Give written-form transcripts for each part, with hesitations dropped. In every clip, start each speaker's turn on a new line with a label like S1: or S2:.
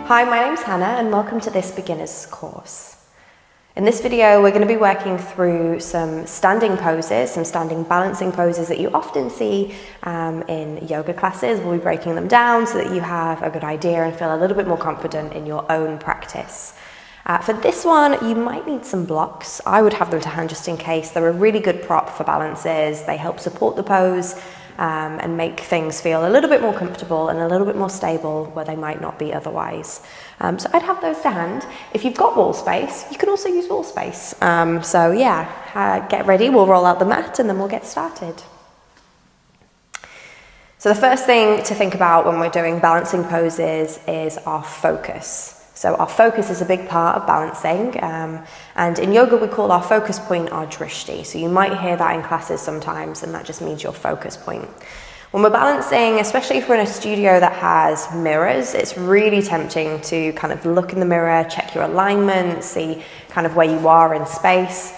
S1: Hi, my name's Hannah and welcome to this beginner's course. In this video, we're going to be working through some standing poses, some standing balancing poses that you often see in yoga classes. We'll be breaking them down so that you have a good idea and feel a little bit more confident in your own practice. For this one, you might need some blocks. I would have them to hand just in case. They're a really good prop for balances. They help support the pose and make things feel a little bit more comfortable and a little bit more stable where they might not be otherwise. So I'd have those to hand. If you've got wall space, you can also use wall space. Get ready, we'll roll out the mat and then we'll get started. So the first thing to think about when we're doing balancing poses is our focus. So our focus is a big part of balancing, and in yoga we call our focus point our drishti. So you might hear that in classes sometimes, and that just means your focus point. When we're balancing, especially if we're in a studio that has mirrors, it's really tempting to kind of look in the mirror, check your alignment, see kind of where you are in space.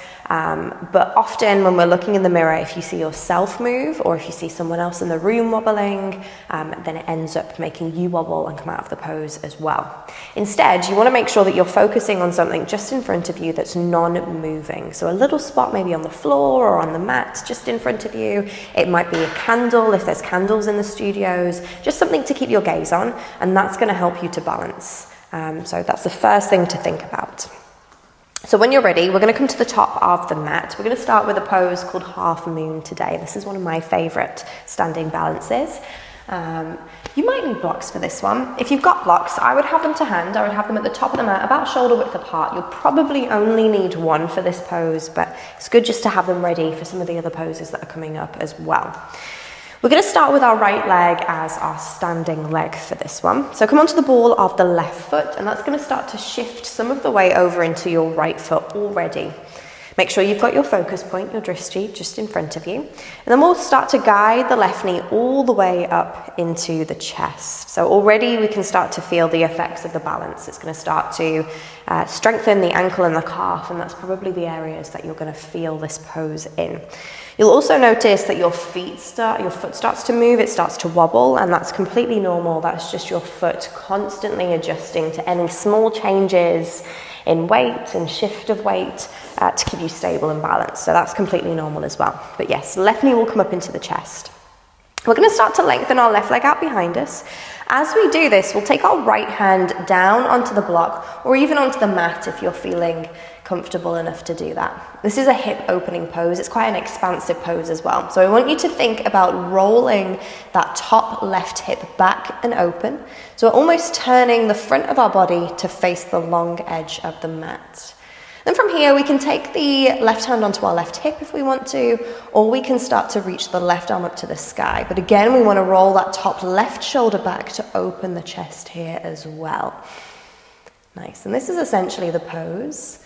S1: But often when we're looking in the mirror, if you see yourself move or if you see someone else in the room wobbling, then it ends up making you wobble and come out of the pose as well. Instead, you want to make sure that you're focusing on something just in front of you that's non-moving. So a little spot maybe on the floor or on the mat just in front of you. It might be a candle if there's candles in the studios, just something to keep your gaze on, and that's going to help you to balance. So that's the first thing to think about. So when you're ready, we're going to come to the top of the mat. We're going to start with a pose called half moon today. This is one of my favorite standing balances. You might need blocks for this one. If you've got blocks, I would have them to hand. I would have them at the top of the mat, about shoulder width apart. You'll probably only need one for this pose, but it's good just to have them ready for some of the other poses that are coming up as well. We're going to start with our right leg as our standing leg for this one. So come onto the ball of the left foot, and that's going to start to shift some of the way over into your right foot already. Make sure you've got your focus point, your drishti, just in front of you. And then we'll start to guide the left knee all the way up into the chest. So already we can start to feel the effects of the balance. It's going to start to strengthen the ankle and the calf, and that's probably the areas that you're going to feel this pose in. You'll also notice that your foot starts to move, it starts to wobble, and that's completely normal. That's just your foot constantly adjusting to any small changes in weight and shift of weight to keep you stable and balanced. So that's completely normal as well. But yes, left knee will come up into the chest. We're going to start to lengthen our left leg out behind us. As we do this, we'll take our right hand down onto the block or even onto the mat if you're feeling comfortable enough to do that. This is a hip opening pose. It's quite an expansive pose as well. So I want you to think about rolling that top left hip back and open. So we're almost turning the front of our body to face the long edge of the mat. Then from here, we can take the left hand onto our left hip if we want to, or we can start to reach the left arm up to the sky. But again, we want to roll that top left shoulder back to open the chest here as well. Nice, and this is essentially the pose.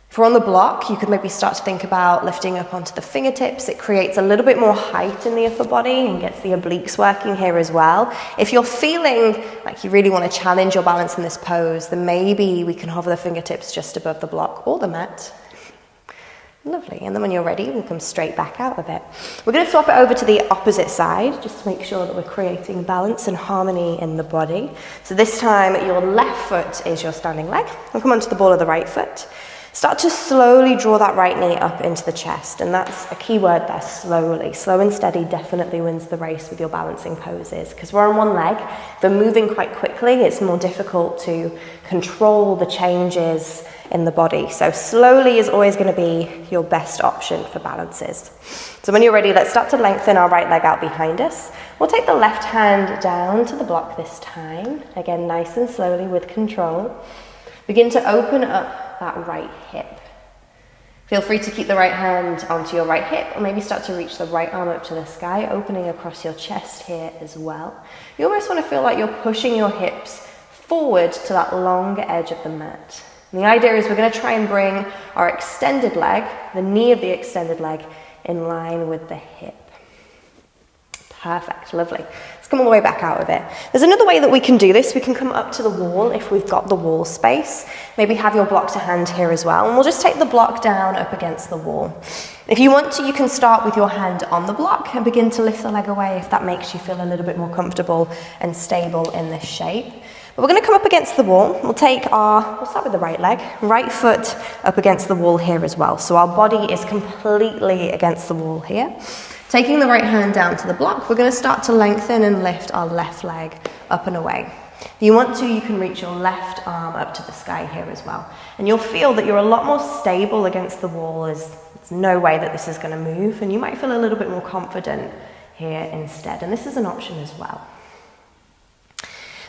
S1: If we're on the block, you could maybe start to think about lifting up onto the fingertips. It creates a little bit more height in the upper body and gets the obliques working here as well. If you're feeling like you really want to challenge your balance in this pose, then maybe we can hover the fingertips just above the block or the mat. Lovely, and then when you're ready, we'll come straight back out of it. We're going to swap it over to the opposite side, just to make sure that we're creating balance and harmony in the body. So this time, your left foot is your standing leg. We'll come onto the ball of the right foot. Start to slowly draw that right knee up into the chest, and that's a key word there, slowly. Slow and steady definitely wins the race with your balancing poses, because we're on one leg, they're moving quite quickly, it's more difficult to control the changes in the body. So slowly is always going to be your best option for balances. So when you're ready, let's start to lengthen our right leg out behind us. We'll take the left hand down to the block this time, again nice and slowly with control. Begin to open up that right hip. Feel free to keep the right hand onto your right hip, or maybe start to reach the right arm up to the sky, opening across your chest here as well. You almost want to feel like you're pushing your hips forward to that long edge of the mat. And the idea is we're going to try and bring our extended leg, the knee of the extended leg, in line with the hip. Perfect, lovely. Let's come all the way back out of it. There's another way that we can do this. We can come up to the wall if we've got the wall space. Maybe have your block to hand here as well. And we'll just take the block down up against the wall. If you want to, you can start with your hand on the block and begin to lift the leg away if that makes you feel a little bit more comfortable and stable in this shape. But we're going to come up against the wall. We'll start with the right leg, right foot up against the wall here as well. So our body is completely against the wall here. Taking the right hand down to the block, we're going to start to lengthen and lift our left leg up and away. If you want to, you can reach your left arm up to the sky here as well. And you'll feel that you're a lot more stable against the wall, as there's no way that this is going to move, and you might feel a little bit more confident here instead. And this is an option as well.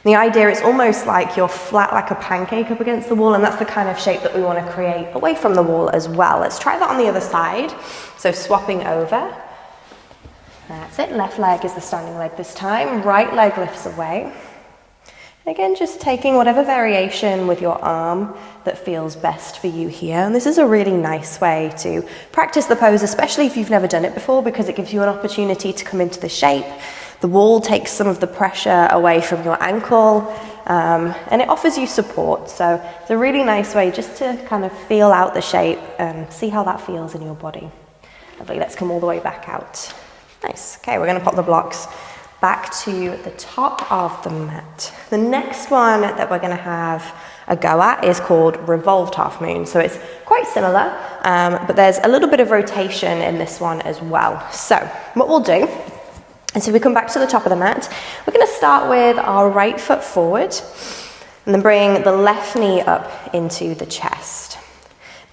S1: The idea is almost like you're flat like a pancake up against the wall, and that's the kind of shape that we want to create away from the wall as well. Let's try that on the other side. So swapping over. That's it. Left leg is the standing leg this time. Right leg lifts away. Again, just taking whatever variation with your arm that feels best for you here. And this is a really nice way to practice the pose, especially if you've never done it before, because it gives you an opportunity to come into the shape. The wall takes some of the pressure away from your ankle, and it offers you support. So it's a really nice way just to kind of feel out the shape and see how that feels in your body. Lovely, let's come all the way back out. Nice. Okay, we're going to pop the blocks back to the top of the mat. The next one that we're going to have a go at is called revolved half moon. So it's quite similar, but there's a little bit of rotation in this one as well. So what we'll do is, if we come back to the top of the mat, we're going to start with our right foot forward and then bring the left knee up into the chest.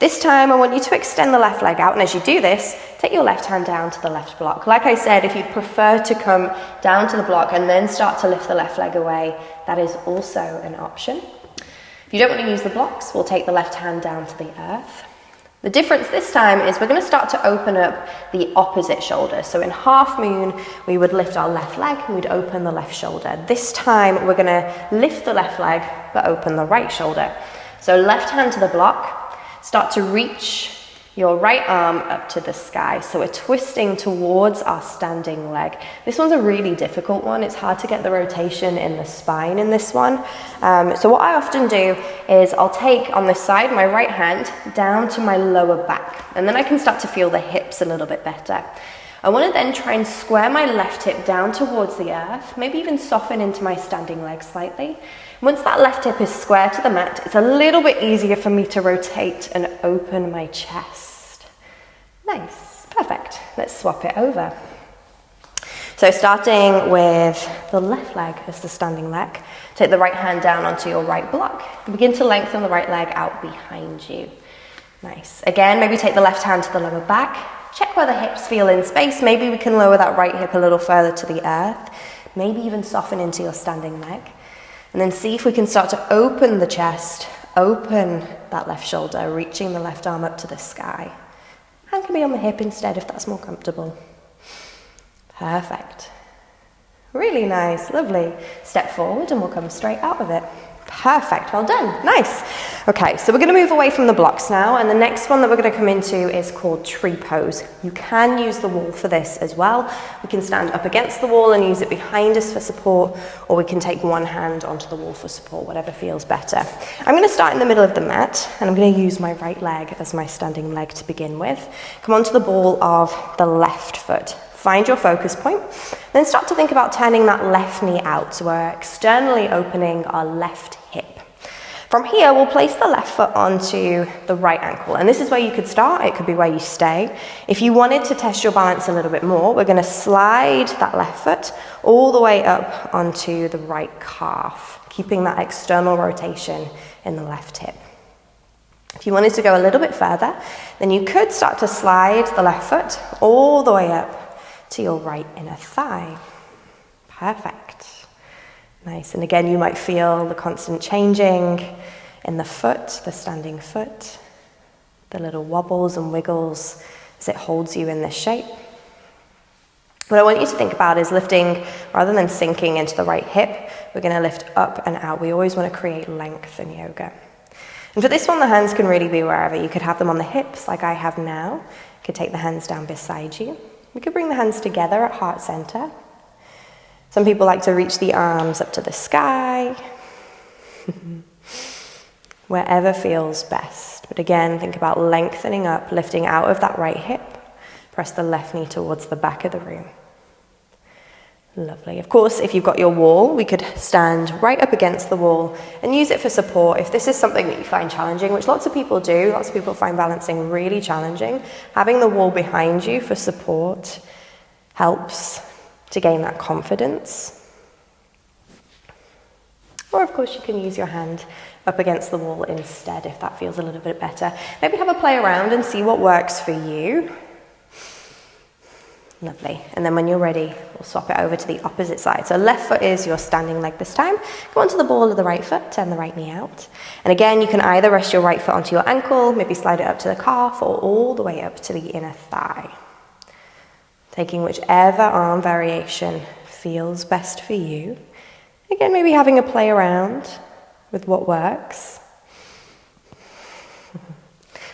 S1: This time I want you to extend the left leg out, and as you do this, take your left hand down to the left block. Like I said, if you prefer to come down to the block and then start to lift the left leg away, that is also an option. If you don't want to use the blocks, we'll take the left hand down to the earth. The difference this time is we're going to start to open up the opposite shoulder. So in half moon, we would lift our left leg and we'd open the left shoulder. This time, we're going to lift the left leg but open the right shoulder. So left hand to the block. Start to reach your right arm up to the sky. So we're twisting towards our standing leg. This one's a really difficult one. It's hard to get the rotation in the spine in this one. So what I often do is I'll take on this side my right hand down to my lower back, and then I can start to feel the hips a little bit better. I want to then try and square my left hip down towards the earth, maybe even soften into my standing leg slightly. Once that left hip is square to the mat, it's a little bit easier for me to rotate and open my chest. Nice, perfect. Let's swap it over. So starting with the left leg as the standing leg, take the right hand down onto your right block. Begin to lengthen the right leg out behind you. Nice. Again, maybe take the left hand to the lower back. Check where the hips feel in space. Maybe we can lower that right hip a little further to the earth. Maybe even soften into your standing leg. And then see if we can start to open the chest, open that left shoulder, reaching the left arm up to the sky. Hand can be on the hip instead if that's more comfortable. Perfect. Really nice, lovely. Step forward and we'll come straight out of it. Perfect, well done, nice. Okay, so we're going to move away from the blocks now, and the next one that we're going to come into is called tree pose. You can use the wall for this as well. We can stand up against the wall and use it behind us for support, or we can take one hand onto the wall for support, whatever feels better. I'm going to start in the middle of the mat, and I'm going to use my right leg as my standing leg to begin with. Come onto the ball of the left foot. Find your focus point, then start to think about turning that left knee out. So we're externally opening our left hip. From here, we'll place the left foot onto the right ankle. And this is where you could start. It could be where you stay. If you wanted to test your balance a little bit more, we're going to slide that left foot all the way up onto the right calf, keeping that external rotation in the left hip. If you wanted to go a little bit further, then you could start to slide the left foot all the way up to your right inner thigh. Perfect. Nice. And again, you might feel the constant changing in the foot, the standing foot, the little wobbles and wiggles as it holds you in this shape. What I want you to think about is lifting, rather than sinking into the right hip, we're going to lift up and out. We always want to create length in yoga. And for this one, the hands can really be wherever. You could have them on the hips like I have now. You could take the hands down beside you. We could bring the hands together at heart center. Some people like to reach the arms up to the sky. Wherever feels best. But again, think about lengthening up, lifting out of that right hip. Press the left knee towards the back of the room. Lovely. Of course, if you've got your wall, we could stand right up against the wall and use it for support. If this is something that you find challenging, which lots of people do, lots of people find balancing really challenging, having the wall behind you for support helps to gain that confidence. Or of course you can use your hand up against the wall instead if that feels a little bit better. Maybe have a play around and see what works for you. Lovely. And then when you're ready, we'll swap it over to the opposite side. So left foot is your standing leg this time. Go onto the ball of the right foot, turn the right knee out. And again, you can either rest your right foot onto your ankle, maybe slide it up to the calf, or all the way up to the inner thigh. Taking whichever arm variation feels best for you. Again, maybe having a play around with what works.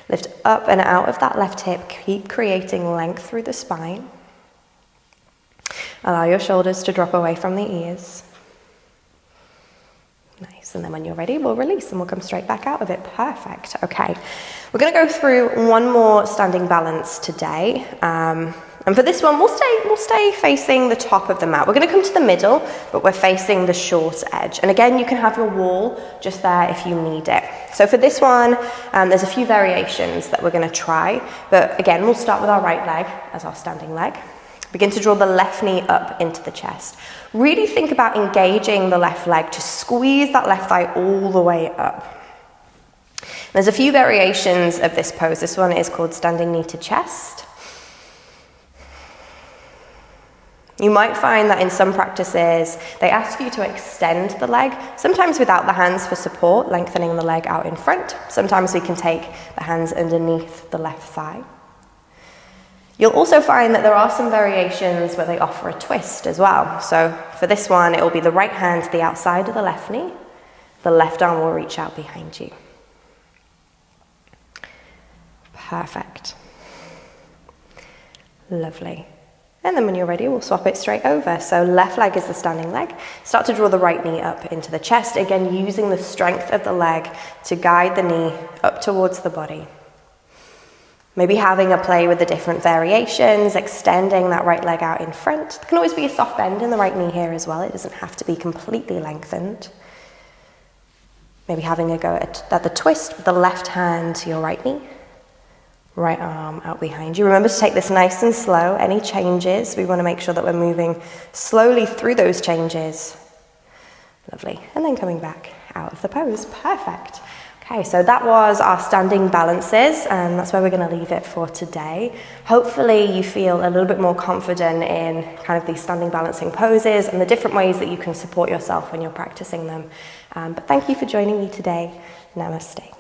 S1: Lift up and out of that left hip, keep creating length through the spine. Allow your shoulders to drop away from the ears. Nice, and then when you're ready, we'll release and we'll come straight back out of it. Perfect, okay. We're gonna go through one more standing balance today. And for this one, we'll stay facing the top of the mat. We're gonna come to the middle, but we're facing the short edge. And again, you can have your wall just there if you need it. So for this one, there's a few variations that we're gonna try. But again, we'll start with our right leg as our standing leg. Begin to draw the left knee up into the chest. Really think about engaging the left leg to squeeze that left thigh all the way up. There's a few variations of this pose. This one is called standing knee to chest. You might find that in some practices, they ask you to extend the leg, sometimes without the hands for support, lengthening the leg out in front. Sometimes we can take the hands underneath the left thigh. You'll also find that there are some variations where they offer a twist as well. So for this one, it will be the right hand to the outside of the left knee. The left arm will reach out behind you. Perfect. Lovely. And then when you're ready, we'll swap it straight over. So left leg is the standing leg. Start to draw the right knee up into the chest. Again, using the strength of the leg to guide the knee up towards the body. Maybe having a play with the different variations, extending that right leg out in front. There can always be a soft bend in the right knee here as well. It doesn't have to be completely lengthened. Maybe having a go at the twist with the left hand to your right knee. Right arm out behind you. Remember to take this nice and slow. Any changes, we want to make sure that we're moving slowly through those changes. Lovely. And then coming back out of the pose. Perfect. Okay, so that was our standing balances, and that's where we're going to leave it for today. Hopefully you feel a little bit more confident in kind of these standing balancing poses and the different ways that you can support yourself when you're practicing them. But thank you for joining me today. Namaste.